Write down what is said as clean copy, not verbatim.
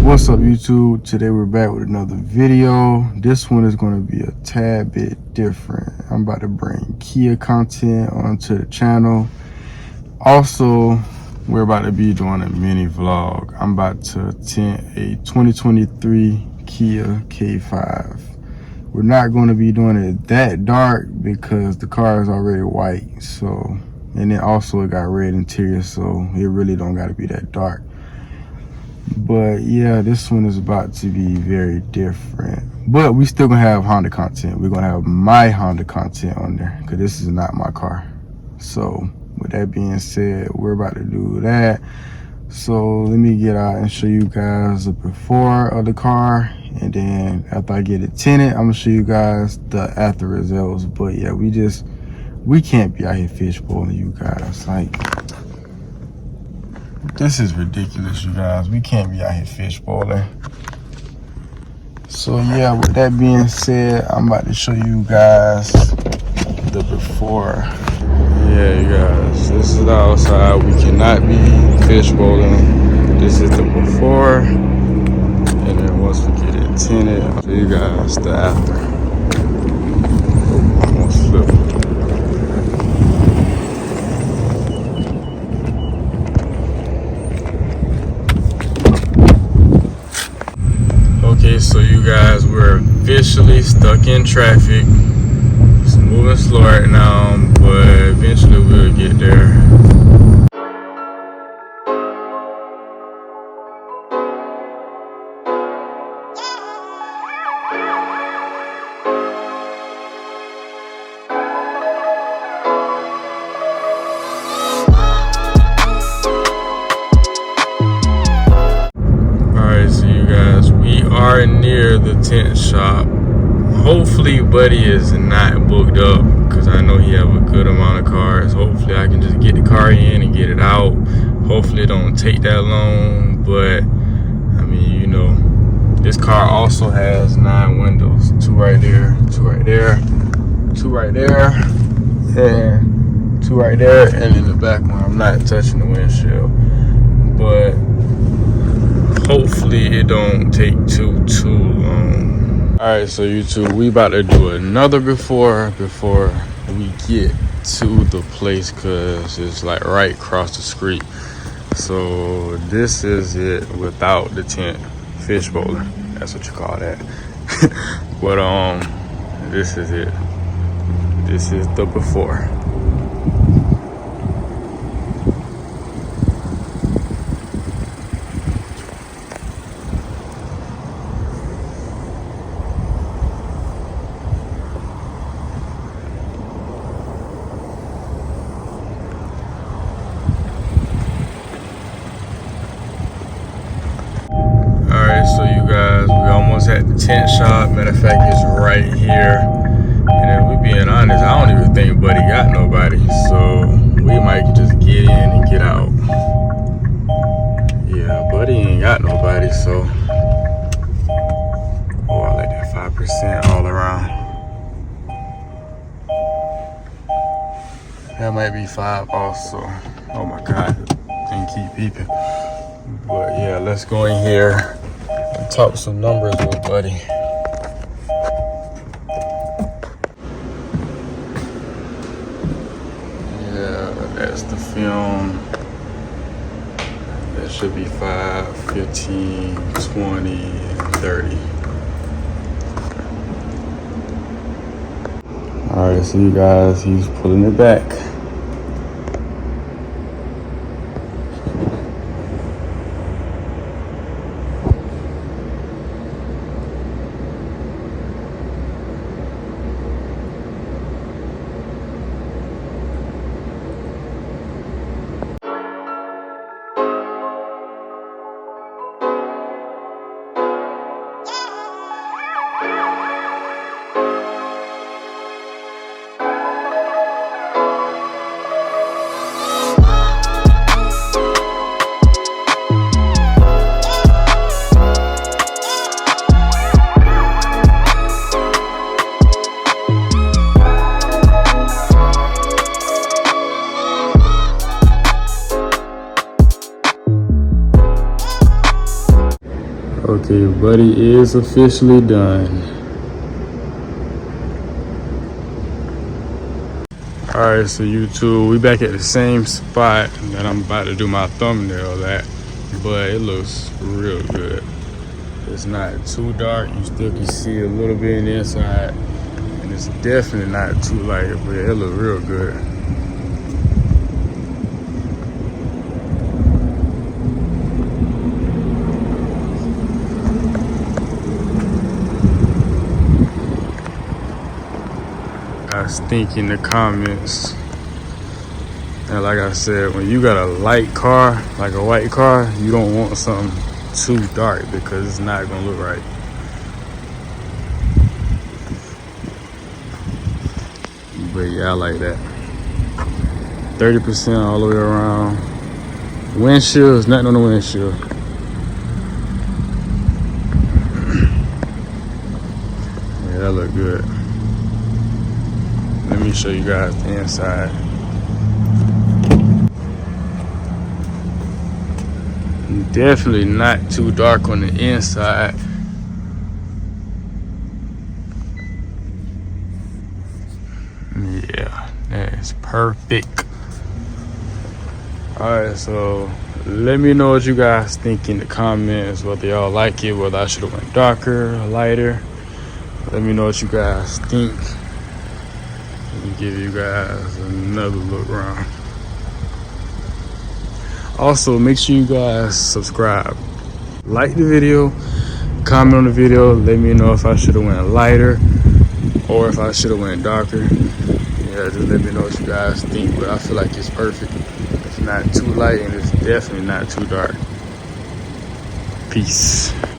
What's up YouTube? Today we're back with another video. This one is going to be a tad bit different. I'm about to bring Kia content onto the channel. Also, we're about to be doing a mini vlog. I'm about to tint a 2023 Kia K5. We're not going to be doing it that dark because the car is already white. So, and then also it got red interior, so it really don't got to be that dark. But yeah, this one is about to be very different, but we still gonna have Honda content. We're gonna have my Honda content on there because this is not my car. So with that being said, we're about to do that. So let me get out and show you guys the before of the car, and then after I get it tinted, I'm gonna show you guys the after results. But yeah, we can't be out here fishbowling, you guys. Like, this is ridiculous, you guys. We can't be out here fishbowling. So yeah, with that being said, I'm about to show you guys the before. Yeah, you guys, this is the outside. We cannot be fishbowling. This is the before, and then once we get it tinted, I'll show you guys the after. Oh, almost flipped. Okay, so you guys, we're officially stuck in traffic. It's moving slow right now, but eventually we'll get there. Are near the tent shop. Hopefully Buddy is not booked up because I know he have a good amount of cars. Hopefully I can just get the car in and get it out. Hopefully it don't take that long, but I mean, you know, this car also has 9 windows. 2 right there, 2 right there, 2 right there, and 2 right there, and in the back one I'm not touching the windshield. But hopefully it don't take too long. All right, so YouTube, we about to do another before we get to the place, because it's like right across the street. So this is it without the tent. Fishbowling, that's what you call that. But this is it. This is the before. So you guys, we almost at the tent shop. Matter of fact, it's right here. And if we being honest, I don't even think Buddy got nobody. So we might just get in and get out. Yeah, Buddy ain't got nobody, so. Oh, I like that 5% all around. That might be 5 also. Oh my God, didn't keep peeping. But yeah, let's go in here. Talk some numbers with Buddy. Yeah, that's the film. That should be 5, 15, 20, and 30. All right, so you guys, he's pulling it back. Okay, buddy is officially done. Alright, so YouTube, we back at the same spot that I'm about to do my thumbnail at, but it looks real good. It's not too dark, you still can see a little bit in the inside, and it's definitely not too light, but it looks real good. Guys, think in the comments. And like I said, when you got a light car, like a white car, you don't want something too dark because it's not gonna look right. But yeah, I like that. 30% all the way around. Windshield is nothing on the windshield. Yeah, that look good. Let me show you guys the inside. Definitely not too dark on the inside. Yeah, that is perfect. Alright, so let me know what you guys think in the comments, whether y'all like it, whether I should have went darker or lighter. Let me know what you guys think. Let me give you guys another look around. Also, make sure you guys subscribe. Like the video, comment on the video, let me know if I should have went lighter or if I should have went darker. Yeah, just let me know what you guys think, but I feel like it's perfect. It's not too light and it's definitely not too dark. Peace.